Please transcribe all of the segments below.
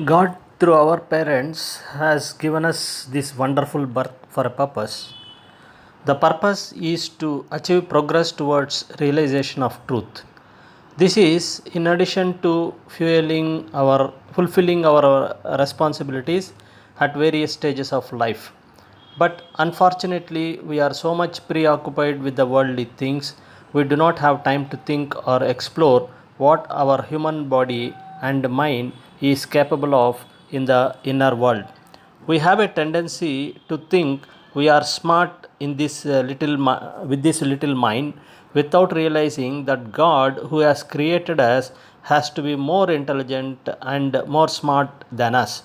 God, through our parents, has given us this wonderful birth for a purpose. The purpose is to achieve progress towards realization of truth. This is in addition to fulfilling our responsibilities at various stages of life. But unfortunately, we are so much preoccupied with the worldly things, we do not have time to think or explore what our human body and mind is capable of in the inner world. We have a tendency to think we are smart in with this little mind without realizing that God, who has created us, has to be more intelligent and more smart than us.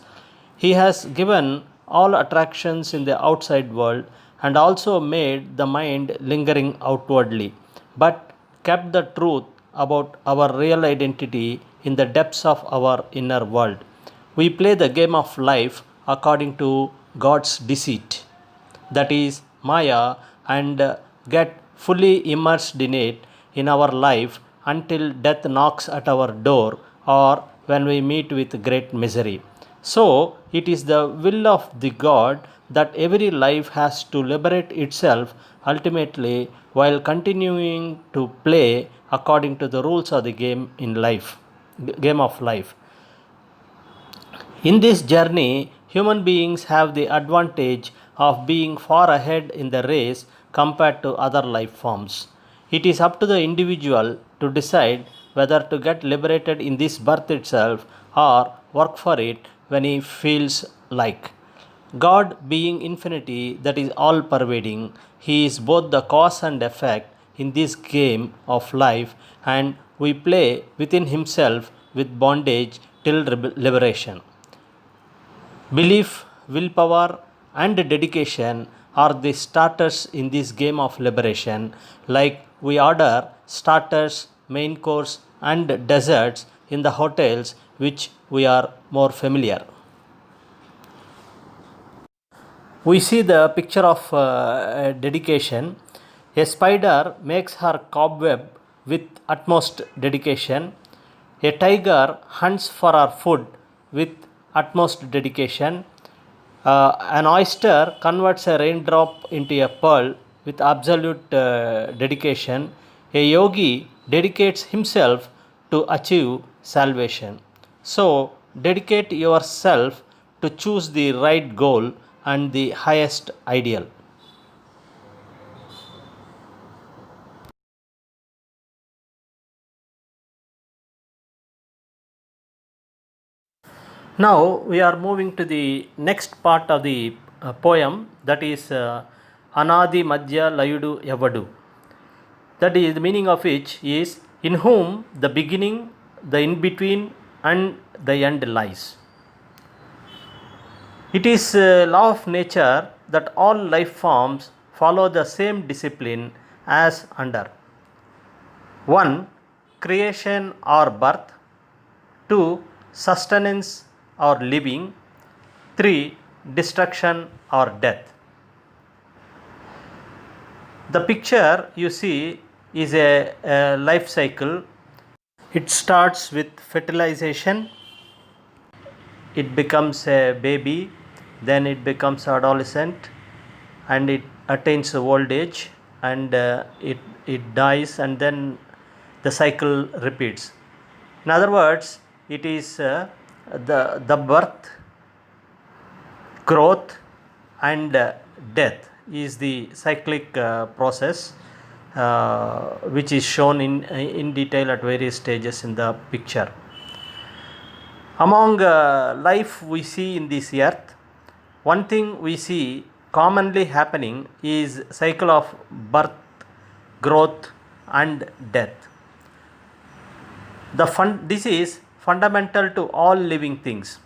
He has given all attractions in the outside world and also made the mind lingering outwardly, but kept the truth about our real identity in the depths of our inner world. We play the game of life according to God's deceit, that is Maya, and get fully immersed in it in our life until death knocks at our door or when we meet with great misery. So, it is the will of the God that every life has to liberate itself ultimately while continuing to play according to the rules of the game of life. In this journey, human beings have the advantage of being far ahead in the race compared to other life forms. It is up to the individual to decide whether to get liberated in this birth itself or work for it when he feels like. God, being infinity that is all pervading, He is both the cause and effect in this game of life, and we play within Himself with bondage till liberation. Belief, willpower, and dedication are the starters in this game of liberation, like we order starters, main course, and desserts in the hotels which we are more familiar. We see the picture of dedication. A spider makes her cobweb with utmost dedication. A tiger hunts for her food with utmost dedication. An oyster converts a raindrop into a pearl with absolute dedication. A yogi dedicates himself to achieve salvation. So, dedicate yourself to choose the right goal and the highest ideal. Now we are moving to the next part of the poem, that is Anadi Madhya Layudu Yavadu. That is the meaning of which is in whom the beginning, the in between, and the end lies. It is a law of nature that all life forms follow the same discipline as under 1. Creation or birth, 2. Sustenance or living, 3. Destruction or death. The picture you see is a life cycle. It starts with fertilization, it becomes a baby, then it becomes adolescent, and it attains old age, and it dies, and then the cycle repeats. In other words, it is the birth, growth, and death is the cyclic process which is shown in detail at various stages in the picture. Among life we see in this earth, one thing we see commonly happening is cycle of birth, growth, and death. This is fundamental to all living things.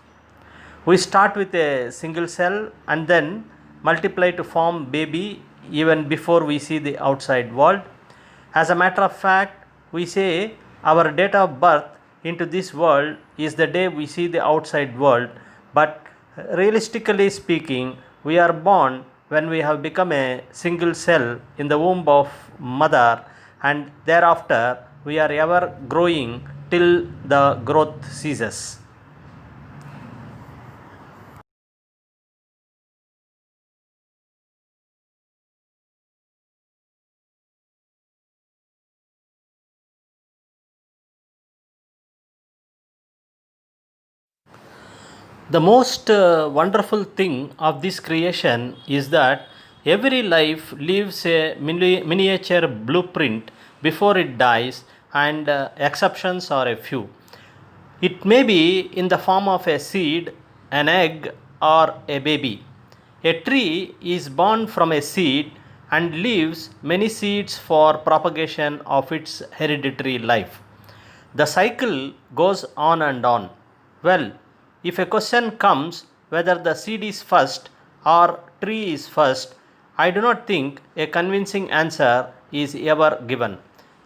We start with a single cell and then multiply to form baby even before we see the outside world. As a matter of fact, we say our date of birth into this world is the day we see the outside world, but realistically speaking, we are born when we have become a single cell in the womb of mother, and thereafter we are ever growing till the growth ceases. The most wonderful thing of this creation is that every life leaves a miniature blueprint before it dies, and exceptions are a few. It may be in the form of a seed, an egg, or a baby. A tree is born from a seed and leaves many seeds for propagation of its hereditary life. The cycle goes on and on. Well, if a question comes whether the seed is first or tree is first, I do not think a convincing answer is ever given.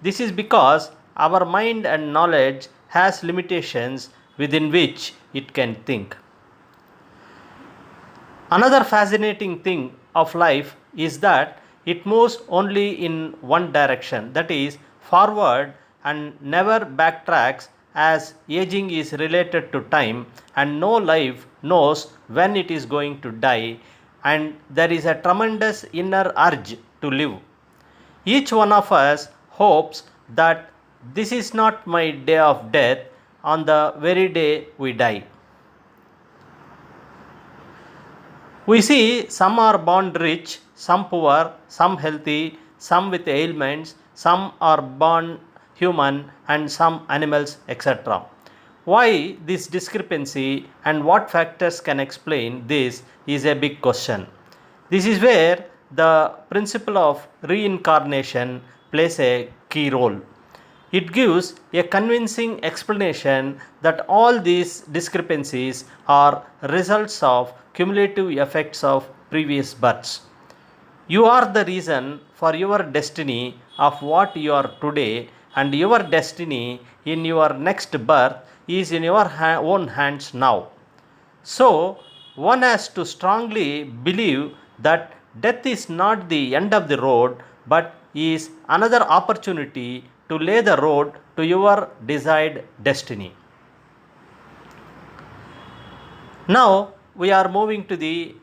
This is because our mind and knowledge has limitations within which it can think. Another fascinating thing of life is that it moves only in one direction, that is, forward, and never backtracks, as aging is related to time and no life knows when it is going to die, and there is a tremendous inner urge to live. Each one of us hopes that this is not my day of death on the very day we die. We see some are born rich, some poor, some healthy, some with ailments, some are born human, and some animals, etc. Why this discrepancy and what factors can explain this is a big question. This is where the principle of reincarnation plays a key role. It gives a convincing explanation that all these discrepancies are results of cumulative effects of previous births. You are the reason for your destiny of what you are today, and your destiny in your next birth is in your own hands now. So, one has to strongly believe that death is not the end of the road but is another opportunity to lay the road to your desired destiny. Now, we are moving to the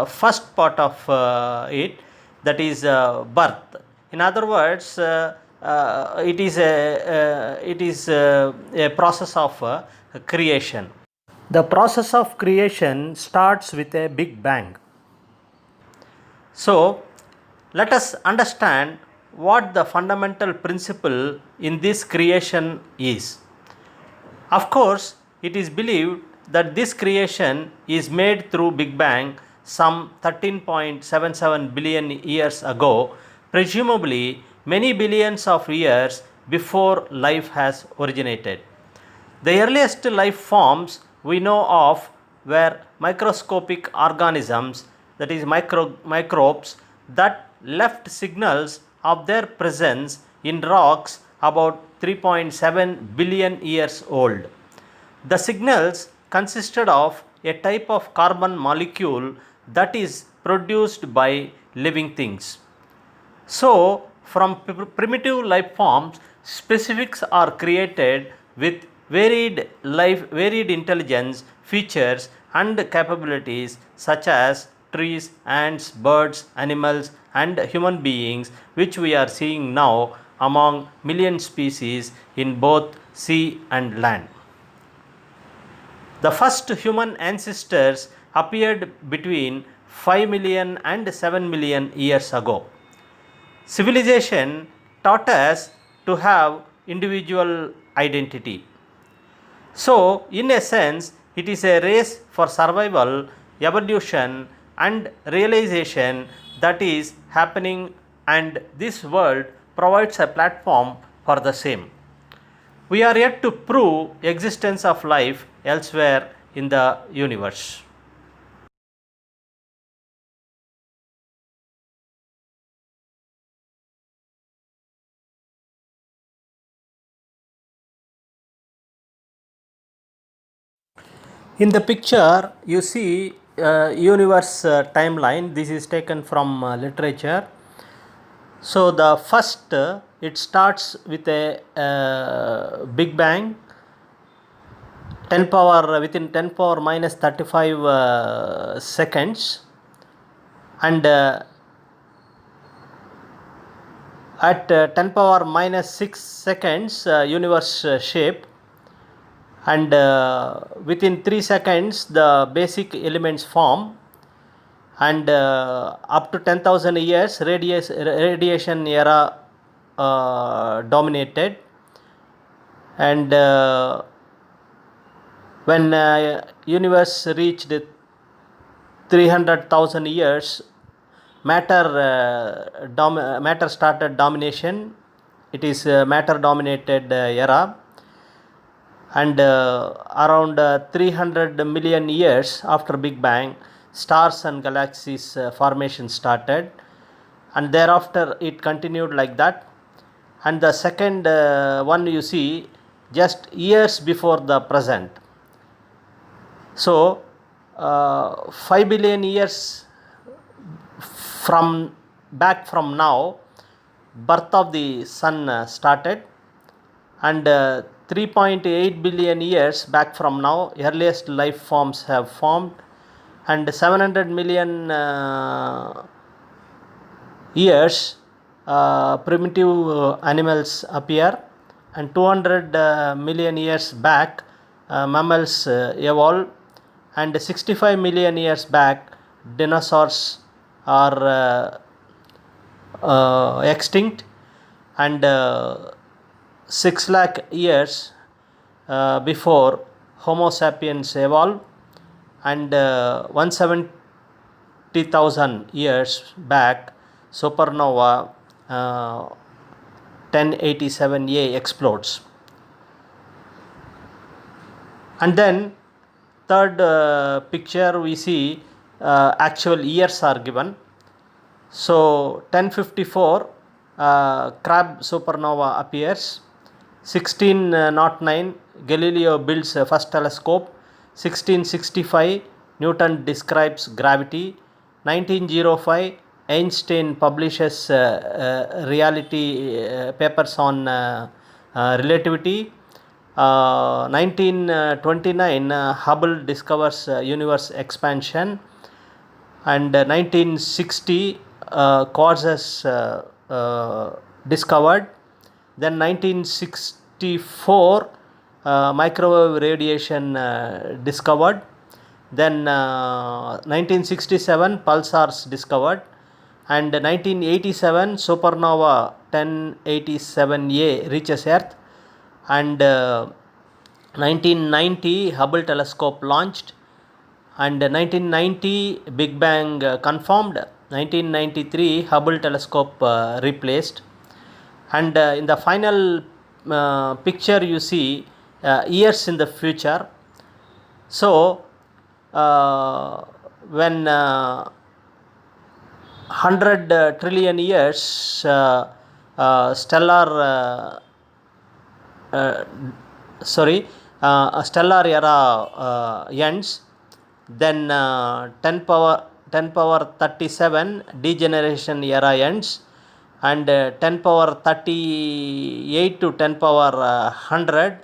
first part of it, that is birth. In other words, it is a process of creation. The process of creation starts with a big bang. So, let us understand what the fundamental principle in this creation is. Of course, it is believed that this creation is made through Big Bang some 13.77 billion years ago, presumably many billions of years before life has originated. The earliest life forms we know of were microscopic organisms, that is, microbes, that left signals of their presence in rocks about 3.7 billion years old. The signals consisted of a type of carbon molecule that is produced by living things. So, from primitive life forms, specifics are created with varied intelligence, features, and capabilities such as trees, ants, birds, animals, and human beings, which we are seeing now among million species in both sea and land. The first human ancestors appeared between 5 million and 7 million years ago. Civilization taught us to have individual identity. So, in a sense, it is a race for survival, evolution, and realization that is happening, and this world provides a platform for the same. We are yet to prove existence of life elsewhere in the universe. In the picture, you see universe timeline. This is taken from literature. So the first, it starts with a Big Bang, 10 power within 10 power minus 35 seconds, and at 10 power minus 6 seconds, universe shape. and within 3 seconds the basic elements form, and up to 10,000 years radiation era dominated, and when universe reached 300,000 years, matter started domination. It is matter dominated era, and around 300 million years after Big Bang, stars and galaxies formation started, and thereafter it continued like that. And the second one you see just years before the present. So 5 billion years from now, birth of the sun started, and 3.8 billion years back from now, earliest life forms have formed, and 700 million years primitive animals appear, and 200 million years back mammals evolve, and 65 million years back dinosaurs are extinct, and 6 lakh years before Homo sapiens evolved, and 170,000 years back supernova 1087A explodes. And then third picture we see actual years are given. So 1054 Crab supernova appears. 1609 Galileo builds first telescope. 1665 Newton describes gravity. 1905 Einstein publishes reality papers on relativity. 1929 Hubble discovers universe expansion, and 1960 quarks discovered. Then 1964 microwave radiation discovered. Then 1967 pulsars discovered, and 1987 supernova 1087A reaches Earth, and 1990 Hubble telescope launched, and 1990 Big Bang confirmed. 1993 Hubble telescope replaced, and in the final picture you see years in the future. So when 100 trillion years stellar stellar era ends, then 10 power 37 degeneration era ends, and 10 power 38 to 10 power 100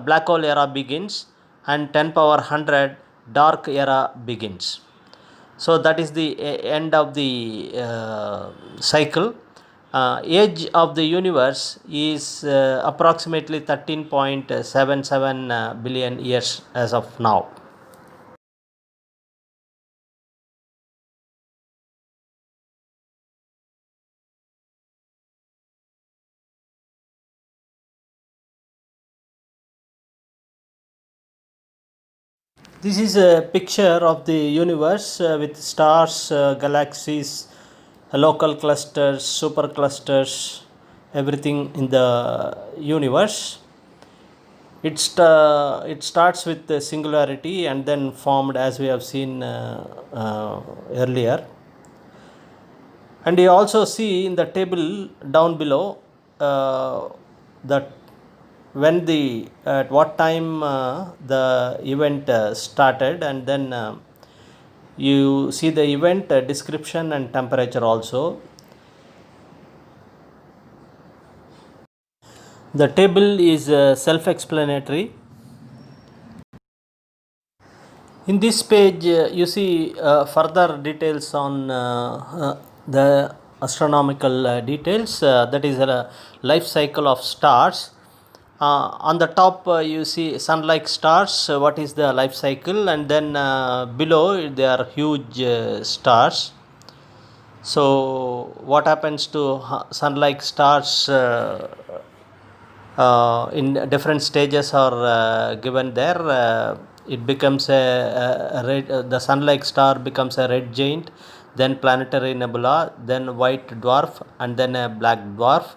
black hole era begins, and 10 power 100 dark era begins. So that is the end of the cycle. Age of the universe is approximately 13.77 billion years as of now. This is a picture of the universe with stars, galaxies, local clusters, superclusters, everything in the universe. It starts with the singularity and then formed, as we have seen earlier. And you also see in the table down below that when at what time the event started, and then you see the event description and temperature also. The table is self-explanatory. In this page you see further details on the astronomical details, that is a life cycle of stars. On the top you see sun-like stars. What is the life cycle? And then below they are huge stars. So what happens to sun-like stars in different stages are given there. It becomes a red, the sun-like star becomes a red giant, then planetary nebula, then white dwarf, and then a black dwarf.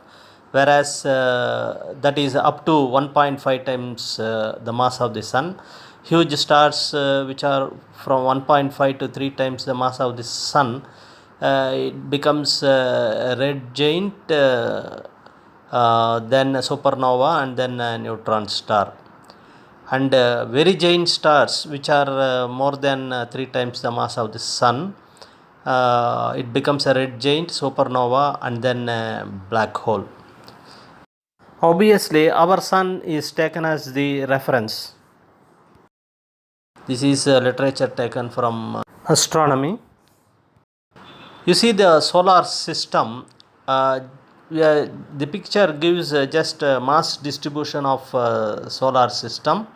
Whereas that is up to 1.5 times the mass of the sun. Huge stars which are from 1.5 to 3 times the mass of the sun, it becomes a red giant, then a supernova, and then a neutron star. And very giant stars which are more than 3 times the mass of the sun, it becomes a red giant, supernova, and then a black hole. Obviously our sun is taken as the reference. This is literature taken from astronomy. You see the solar system, the picture gives just mass distribution of solar system.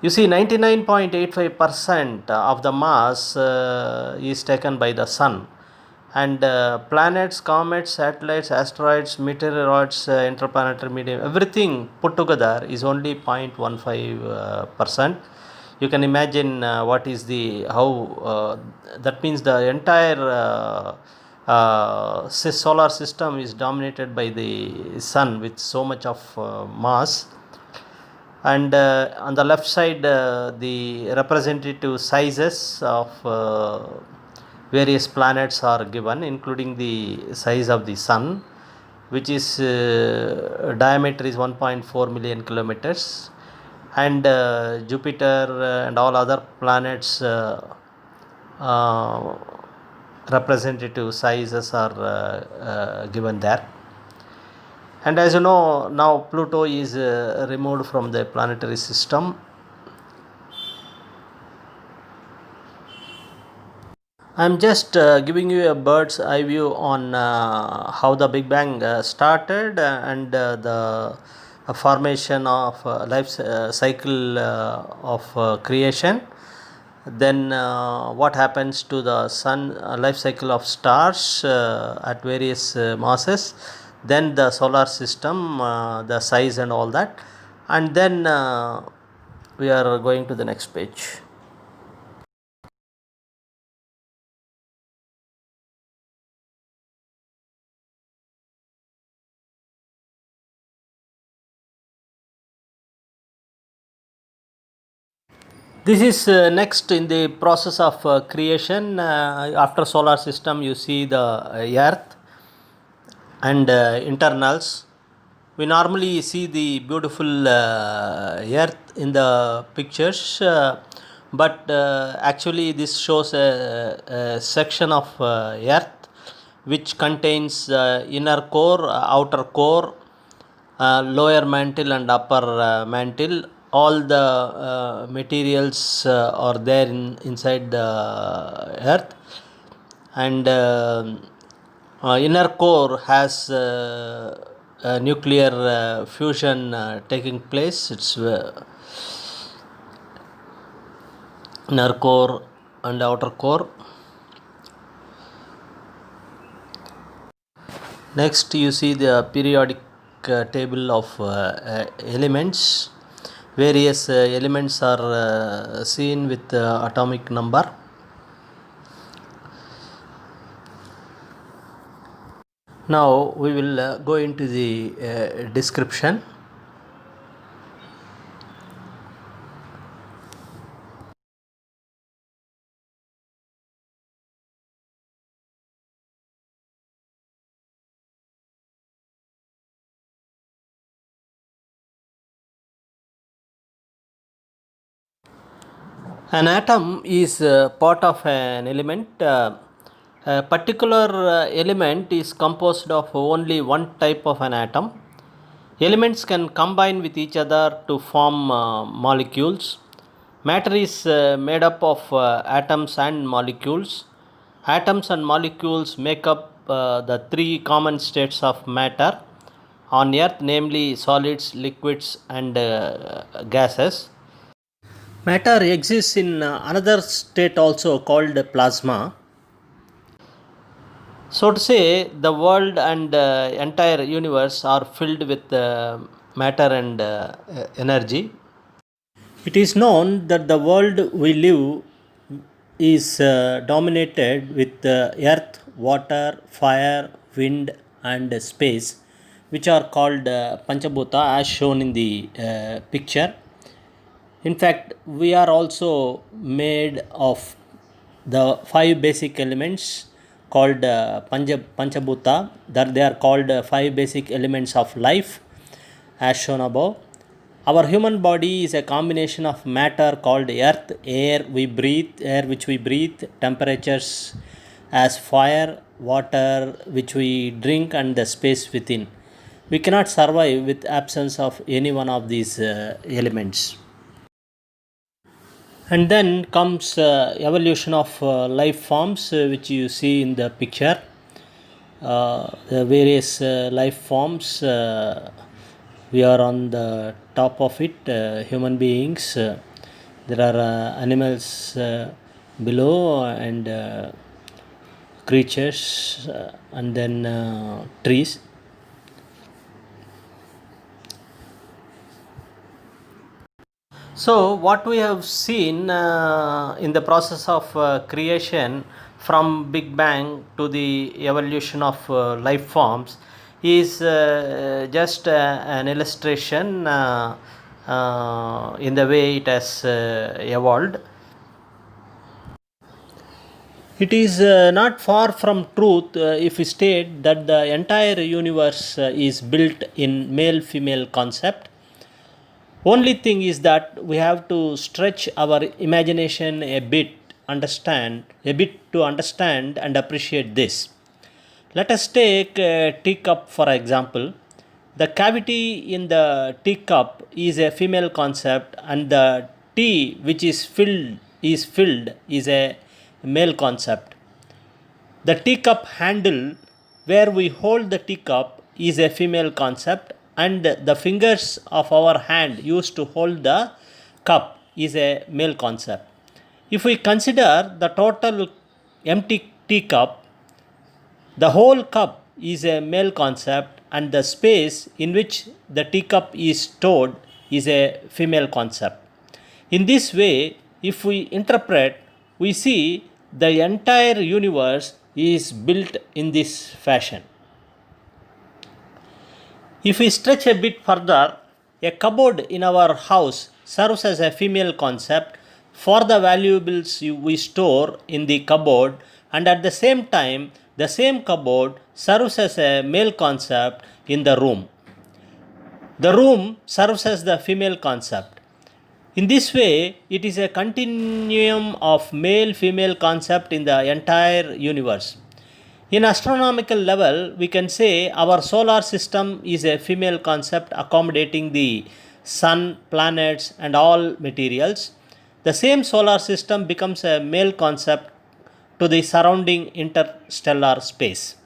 You see 99.85% of the mass is taken by the sun, and planets, comets, satellites, asteroids, meteoroids, interplanetary medium, everything put together is only 0.15%. You can imagine what is the how that means the entire solar system is dominated by the sun with so much of mass. And on the left side the representative sizes of various planets are given, including the size of the sun, which is diameter is 1.4 million kilometers, and Jupiter and all other planets representative sizes are given there. And as you know, now Pluto is removed from the planetary system. I am just giving you a bird's eye view on how the Big Bang started and the formation of life cycle of creation. Then what happens to the sun, life cycle of stars at various masses, then the solar system, the size and all that. And then we are going to the next page. This is next in the process of creation. After solar system you see the earth and internals. We normally see the beautiful earth in the pictures, but actually this shows a section of earth which contains inner core, outer core, lower mantle and upper mantle. All the materials are there inside the earth, and inner core has nuclear fusion taking place. It's inner core and outer core. Next you see the periodic table of elements. Various elements are seen with atomic number. Now we will go into the description. An atom is part of an element. A particular element is composed of only one type of an atom. Elements can combine with each other to form molecules. Matter is made up of atoms and molecules. Atoms and molecules make up the three common states of matter. on Earth, namely solids, liquids, and gases. Matter exists in another state also called plasma. So to say, the world and entire universe are filled with matter and energy. It is known that the world we live is dominated with earth, water, fire, wind, and space, which are called Panchabhuta as shown in the picture. In fact, we are also made of the five basic elements called Panchabhuta, that they are called five basic elements of life as shown above. Our human body is a combination of matter called earth, air which we breathe, temperatures as fire, water which we drink, and the space within. We cannot survive with absence of any one of these elements. And then comes evolution of life forms, which you see in the picture. The various life forms, we are on the top of it, human beings. There are animals below, and creatures, and then trees. So, what we have seen in the process of creation from Big Bang to the evolution of life forms is just an illustration in the way it has evolved. It is not far from truth if we state that the entire universe is built in male female concept. Only thing is that we have to stretch our imagination a bit to understand and appreciate this. Let us take a teacup for example. The cavity in the teacup is a female concept, and the tea which is filled is a male concept. The teacup handle where we hold the teacup is a female concept, and the fingers of our hand used to hold the cup is a male concept. If we consider the total empty teacup, the whole cup is a male concept, and the space in which the teacup is stored is a female concept. In this way, if we interpret, we see the entire universe is built in this fashion. If we stretch a bit further, a cupboard in our house serves as a female concept for the valuables we store in the cupboard, and at the same time, the same cupboard serves as a male concept in the room. The room serves as the female concept. In this way, it is a continuum of male female concept in the entire universe. In astronomical level, we can say our solar system is a female concept accommodating the sun, planets, and all materials. The same solar system becomes a male concept to the surrounding interstellar space.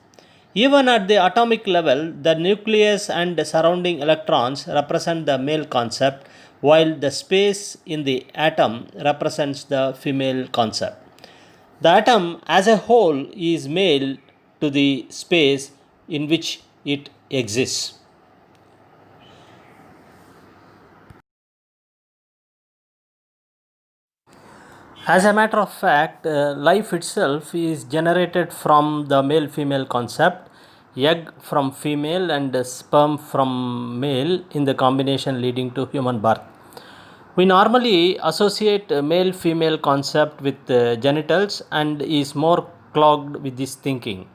Even at the atomic level, the nucleus and the surrounding electrons represent the male concept, while the space in the atom represents the female concept. The atom as a whole is male to the space in which it exists. As a matter of fact, life itself is generated from the male female concept, egg from female, and sperm from male in the combination leading to human birth. We normally associate male female concept with genitals and is more clogged with this thinking.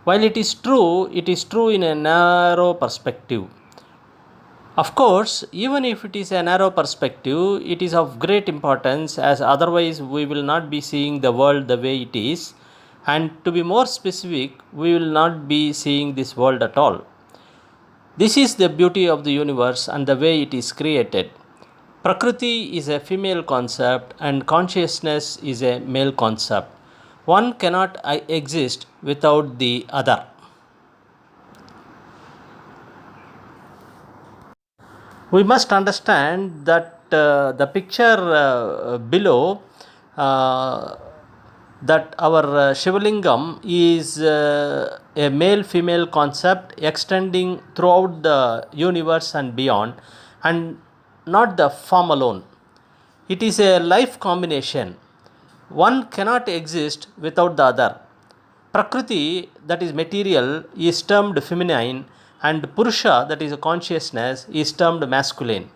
While it is true in a narrow perspective. Of course, even if it is a narrow perspective, it is of great importance, as otherwise we will not be seeing the world the way it is, and to be more specific, we will not be seeing this world at all. This is the beauty of the universe and the way it is created. Prakruthi is a female concept and consciousness is a male concept. One cannot exist without the other. We must understand that the picture below, uh, that our Shivalingam is a male female concept extending throughout the universe and beyond, and not the form alone. It is a life combination. One cannot exist without the other. Prakruthi, that is material, is termed feminine, and purusha, that is consciousness, is termed masculine.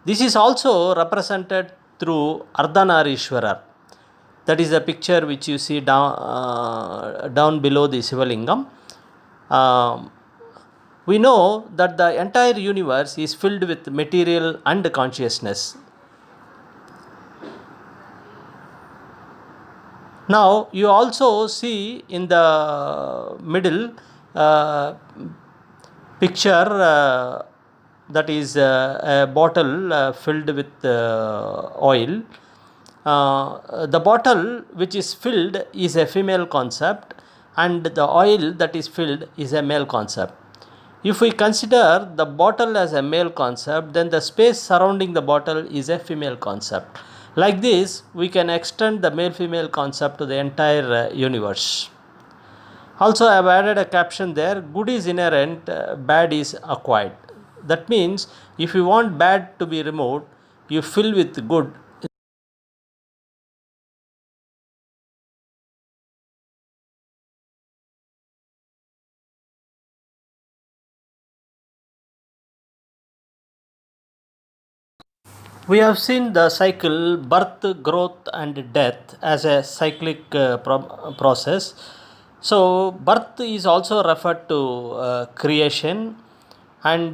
This is also represented through Ardhanarishwarar. That is the picture which you see down below the Sivalingam. Um, we know that the entire universe is filled with material and consciousness. Now you also see in the middle picture, that is a bottle filled with oil. The bottle which is filled is a female concept, and the oil that is filled is a male concept. If we consider the bottle as a male concept, then the space surrounding the bottle is a female concept. Like this, we can extend the male female concept to the entire universe. Also, I have added a caption there: good is inherent, bad is acquired. That means if you want bad to be removed, you fill with good. We have seen the cycle birth, growth, and death as a cyclic process. So, birth is also referred to creation, and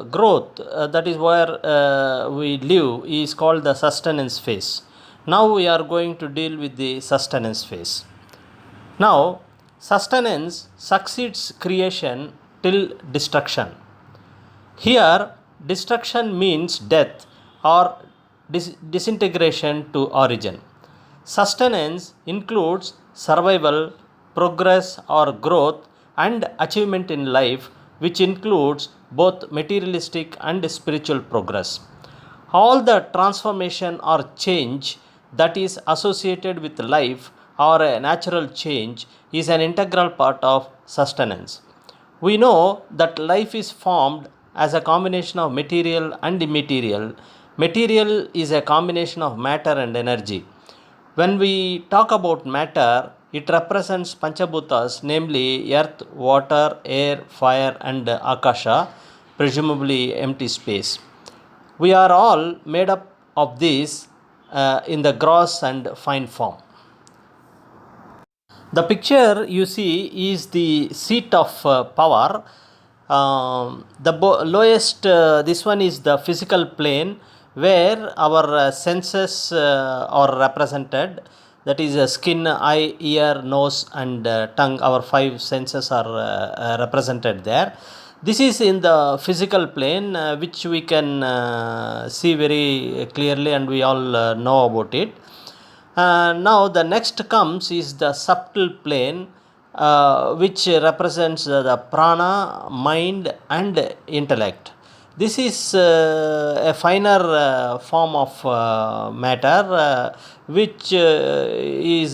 growth, that is where we live, is called the sustenance phase. Now, we are going to deal with the sustenance phase. Now, sustenance succeeds creation till destruction. Here, destruction means death or disintegration to origin. Sustenance includes survival, progress or growth, and achievement in life, which includes both materialistic and spiritual progress. All the transformation or change that is associated with life or a natural change is an integral part of sustenance. We know that life is formed as a combination of material and immaterial. Material is a combination of matter and energy. When we talk about matter, it represents panchabhutas, namely earth, water, air, fire, and akasha, presumably empty space. We are all made up of these in the gross and fine form. The picture you see is the seat of power. Lowest, this one is the physical plane where our senses are represented. That is skin, eye, ear, nose, and tongue. Our five senses are represented there. This is in the physical plane, which we can see very clearly, and we all know about it. Now the next comes is the subtle plane, which represents the prana, mind, and intellect. This is a finer form of matter, which is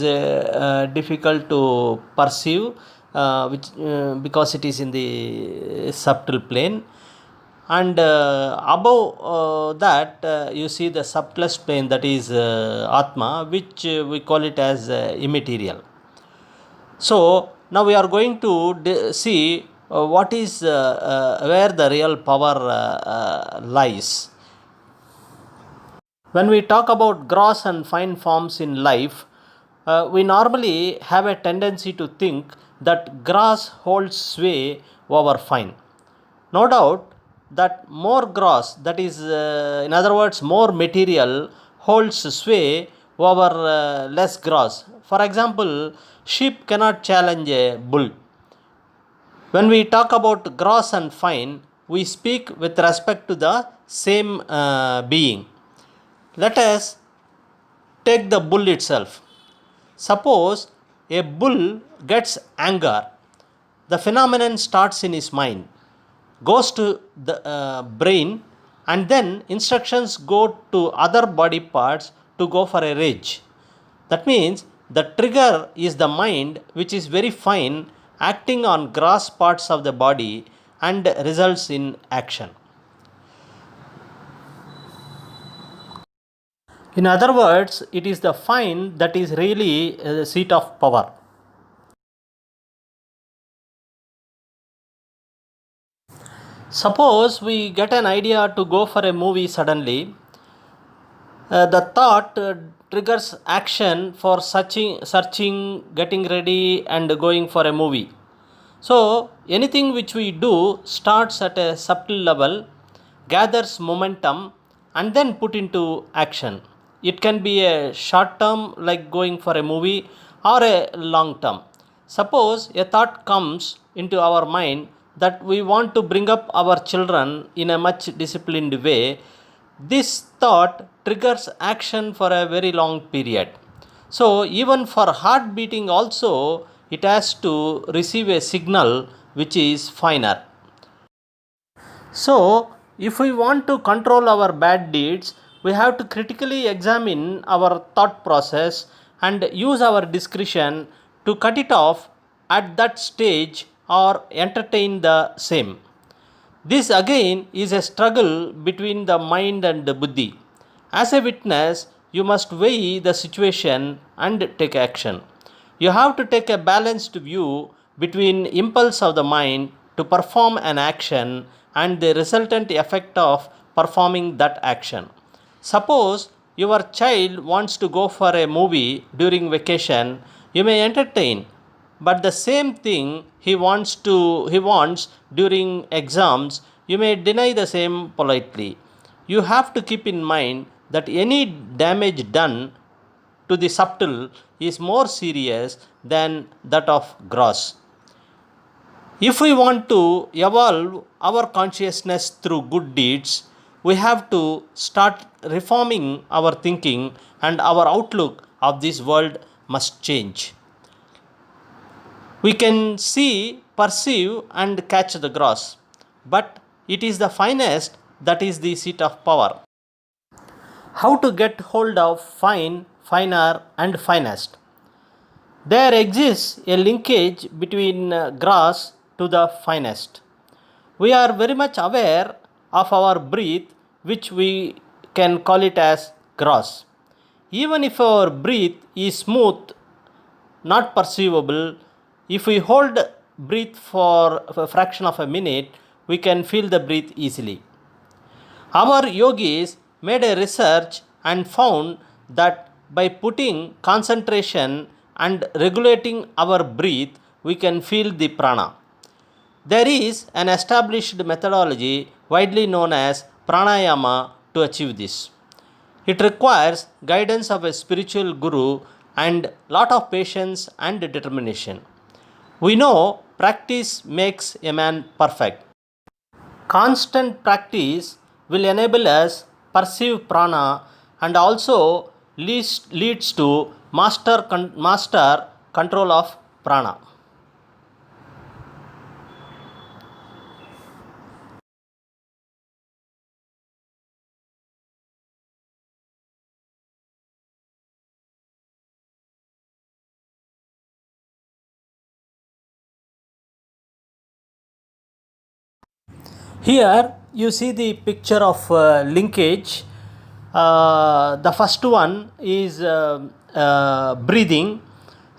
difficult to perceive, because it is in the subtle plane. And above that, you see the subtlest plane, that is atma, which we call it as immaterial. So now we are going to see what is where the real power lies. When we talk about gross and fine forms in life, we normally have a tendency to think that gross holds sway over fine. No doubt that more gross, that is, in other words, more material, holds sway over less gross. For example, sheep cannot challenge a bull. When we talk about gross and fine, we speak with respect to the same being. Let us take the bull itself. Suppose a bull gets anger. The phenomenon starts in his mind, goes to the brain, and then instructions go to other body parts to go for a rage. That means the trigger is the mind, which is very fine, acting on gross parts of the body and results in action. In other words, it is the fine that is really the seat of power. Suppose we get an idea to go for a movie suddenly. The thought triggers action for searching, getting ready, and going for a movie. So, anything which we do starts at a subtle level, gathers momentum, and then put into action. It can be a short term, like going for a movie, or a long term. Suppose a thought comes into our mind that we want to bring up our children in a much disciplined way. This thought triggers action for a very long period. So, even for heart beating, also, it has to receive a signal which is finer. So, if we want to control our bad deeds, we have to critically examine our thought process and use our discretion to cut it off at that stage or entertain the same. This again is a struggle between the mind and the buddhi. As a witness, you must weigh the situation and take action. You have to take a balanced view between impulse of the mind to perform an action and the resultant effect of performing that action. Suppose your child wants to go for a movie during vacation, you may entertain, but the same thing he wants during exams, you may deny the same politely. You have to keep in mind that any damage done to the subtle is more serious than that of gross. If we want to evolve our consciousness through good deeds, we have to start reforming our thinking, and our outlook of this world must change. We can see, perceive, and catch the gross, but it is the finest that is the seat of power. How to get hold of fine, finer, and finest? There exists a linkage between gross to the finest. We are very much aware of our breath, which we can call it as gross. Even if our breath is smooth, not perceivable, if we hold breath for a fraction of a minute, we can feel the breath easily. Our yogis made a research and found that by putting concentration and regulating our breath, we can feel the prana. There is an established methodology widely known as pranayama to achieve this. It requires guidance of a spiritual guru and lot of patience and determination. We know practice makes a man perfect. Constant practice will enable us perceive prana and also leads to master control of prana. Here you see the picture of linkage. The first one is breathing.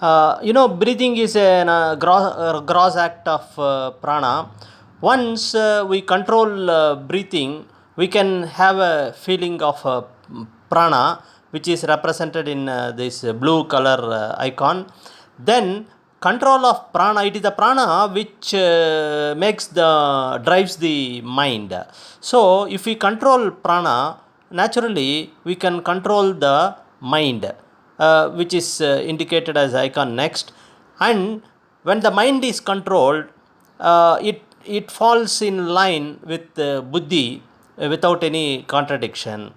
Breathing is a gross act of prana. Once we control breathing, we can have a feeling of prana, which is represented in this blue color icon. Then control of prana, it is the prana which drives the mind. So if we control prana, naturally we can control the mind, which is indicated as icon next. And when the mind is controlled, it falls in line with buddhi without any contradiction.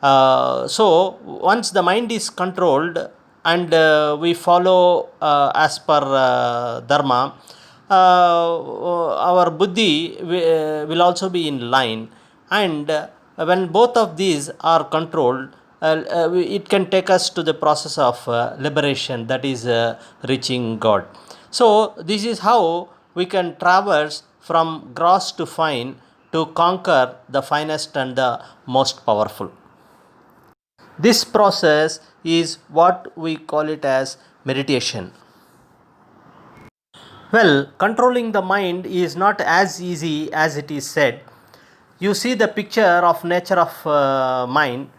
So once the mind is controlled and we follow as per dharma, our buddhi will also be in line, and when both of these are controlled, it can take us to the process of liberation, that is reaching God. So this is how we can traverse from gross to fine to conquer the finest and the most powerful. This process is what we call it as meditation. Well, controlling the mind is not as easy as it is said. You see the picture of nature of mind.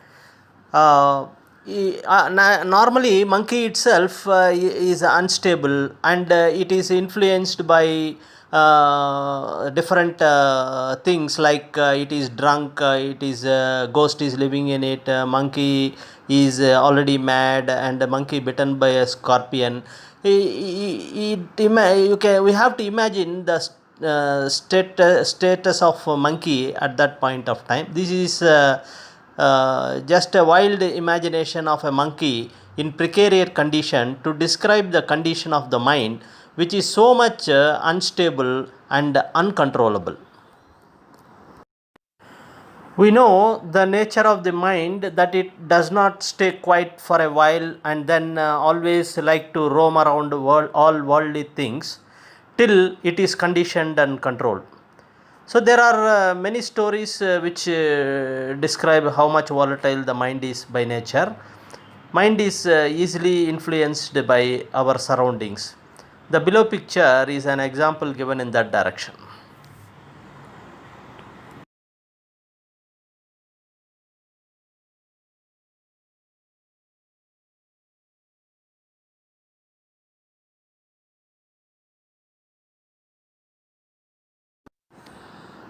Normally monkey itself is unstable, and it is influenced by different things, like it is drunk, it is ghost is living in it, monkey is already mad, and a monkey bitten by a scorpion. We have to imagine the status of a monkey at that point of time. This is just a wild imagination of a monkey in precarious condition to describe the condition of the mind, which is so much unstable and uncontrollable. We know the nature of the mind, that it does not stay quiet for a while and then always like to roam around all worldly things till it is conditioned and controlled. So there are many stories which describe how much volatile the mind is by nature. Mind is easily influenced by our surroundings. The below picture is an example given in that direction.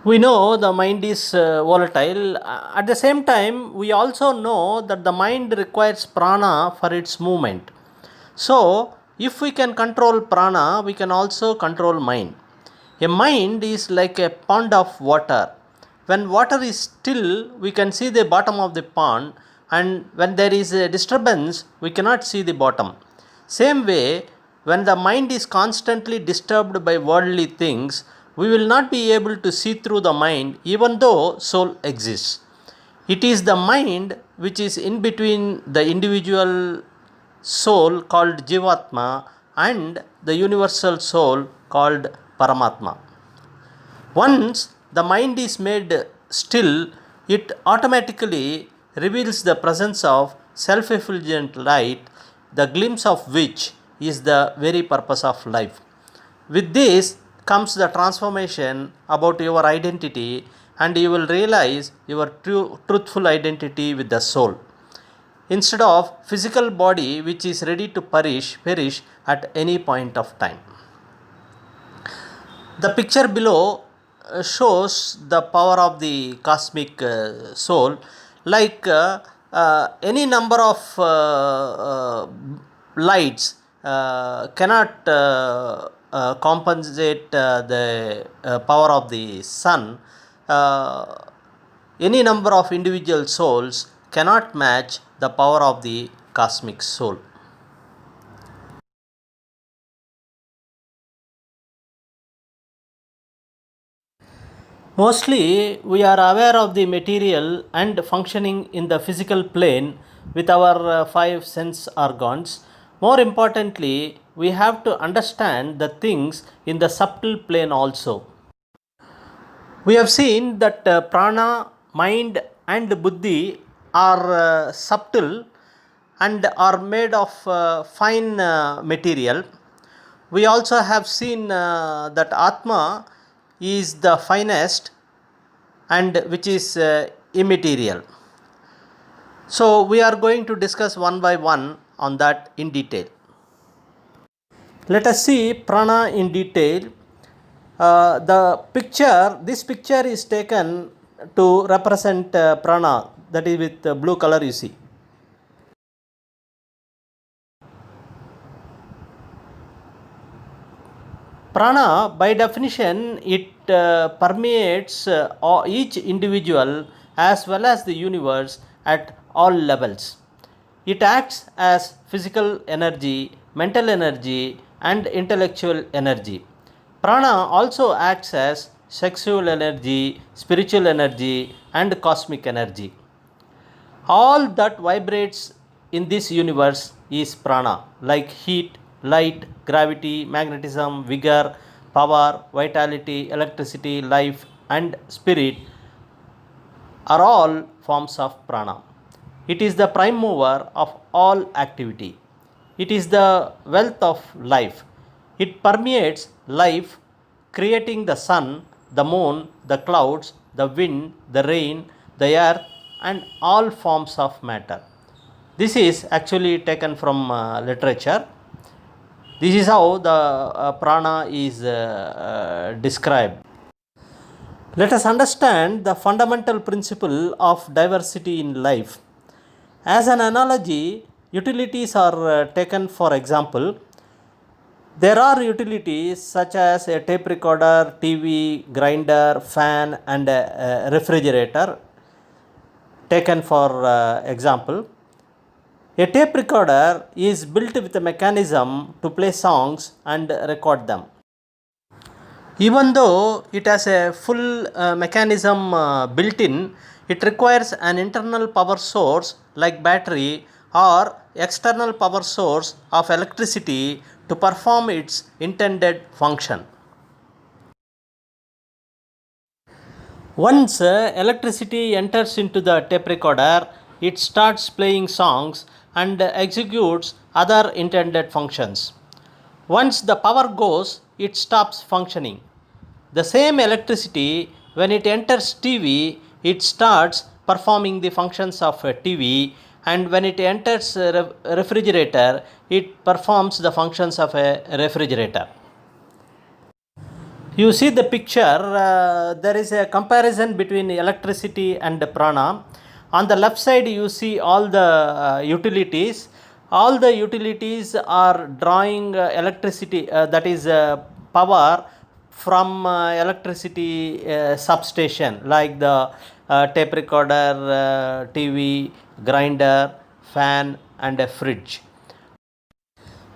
We know the mind is volatile. At the same time, we also know that the mind requires prana for its movement. So if we can control prana, we can also control mind. A mind is like a pond of water. When water is still, we can see the bottom of the pond, and when there is a disturbance, we cannot see the bottom. Same way, when the mind is constantly disturbed by worldly things, we will not be able to see through the mind even though soul exists. It is the mind which is in between the individual soul called Jivatma and the universal soul called Paramatma. Once the mind is made still, it automatically reveals the presence of self effulgent light, the glimpse of which is the very purpose of life. With this comes the transformation about your identity, and you will realize your truthful identity with the soul, instead of physical body which is ready to perish at any point of time. The picture below shows the power of the cosmic soul, like any number of lights cannot compensate the power of the sun. Any number of individual souls cannot match the power of the cosmic soul. Mostly, we are aware of the material and functioning in the physical plane with our five sense organs. More importantly, we have to understand the things in the subtle plane also. We have seen that prana, mind, and buddhi are subtle and are made of fine material. We also have seen that Atma is the finest and which is immaterial. So we are going to discuss one by one on that in detail. Let us see prana in detail. This picture is taken to represent prana, that is with blue color you see. Prana, by definition, it permeates each individual as well as the universe at all levels. It acts as physical energy, mental energy, and intellectual energy. Prana also acts as sexual energy, spiritual energy, and cosmic energy. All that vibrates in this universe is prana, like heat, light, gravity, magnetism, vigor, power, vitality, electricity, life, and spirit are all forms of prana. It is the prime mover of all activity. It is the wealth of life. It permeates life, creating the sun, the moon, the clouds, the wind, the rain, the earth, and all forms of matter. This is actually taken from literature. This is how the prana is described. Let us understand the fundamental principle of diversity in life. As an analogy, utilities are taken for example. There are utilities such as a tape recorder, TV, grinder, fan, and a refrigerator taken for example. A tape recorder is built with a mechanism to play songs and record them. Even though it has a full mechanism built in, it requires an internal power source like battery or external power source of electricity to perform its intended function. Once electricity enters into the tape recorder, it starts playing songs and executes other intended functions. Once the power goes, it stops functioning. The same electricity, when it enters TV, it starts performing the functions of a TV, and when it enters a refrigerator, it performs the functions of a refrigerator. You see the picture, there is a comparison between electricity and prana. On the left side, you see all the utilities. All the utilities are drawing electricity, that is power from electricity substation, like the tape recorder, TV, grinder, fan, and a fridge.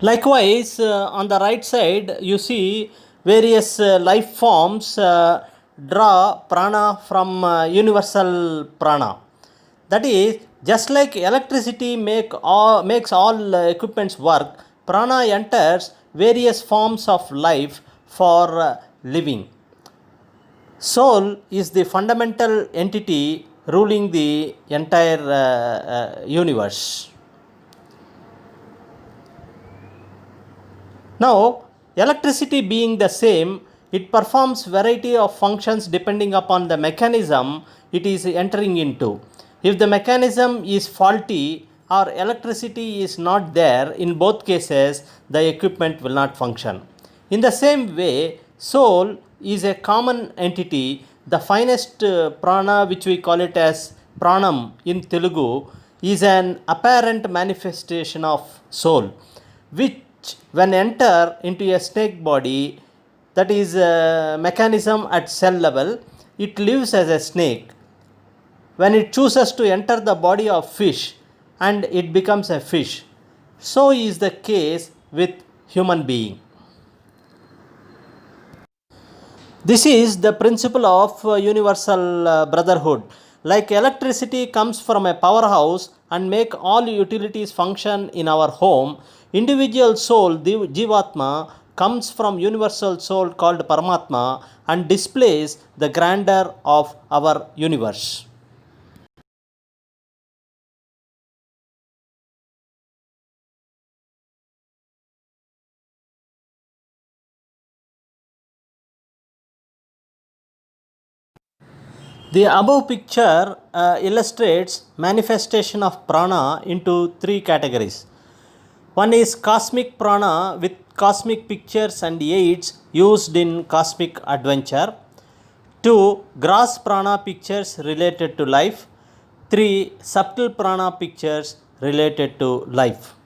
Likewise, on the right side, you see various life forms draw prana from universal prana. That is, just like electricity makes all equipments work, prana enters various forms of life for living. Soul is the fundamental entity ruling the entire universe. Now, electricity being the same, it performs variety of functions depending upon the mechanism it is entering into. If the mechanism is faulty or electricity is not there, in both cases the equipment will not function. In the same way, soul is a common entity. The finest prana, which we call it as pranam in Telugu, is an apparent manifestation of soul, which when enter into a snake body, that is a mechanism at cell level, it lives as a snake. When it chooses to enter the body of fish, and it becomes a fish. So is the case with human being. This is the principle of universal brotherhood. Like electricity comes from a powerhouse and make all utilities function in our home, individual soul, the Jivatma, comes from universal soul called Paramatma and displays the grandeur of our universe. The above picture illustrates manifestation of prana into three categories. One is cosmic prana with cosmic pictures and aids used in cosmic adventure. 2. Gross prana pictures related to life. 3. Subtle prana pictures related to life.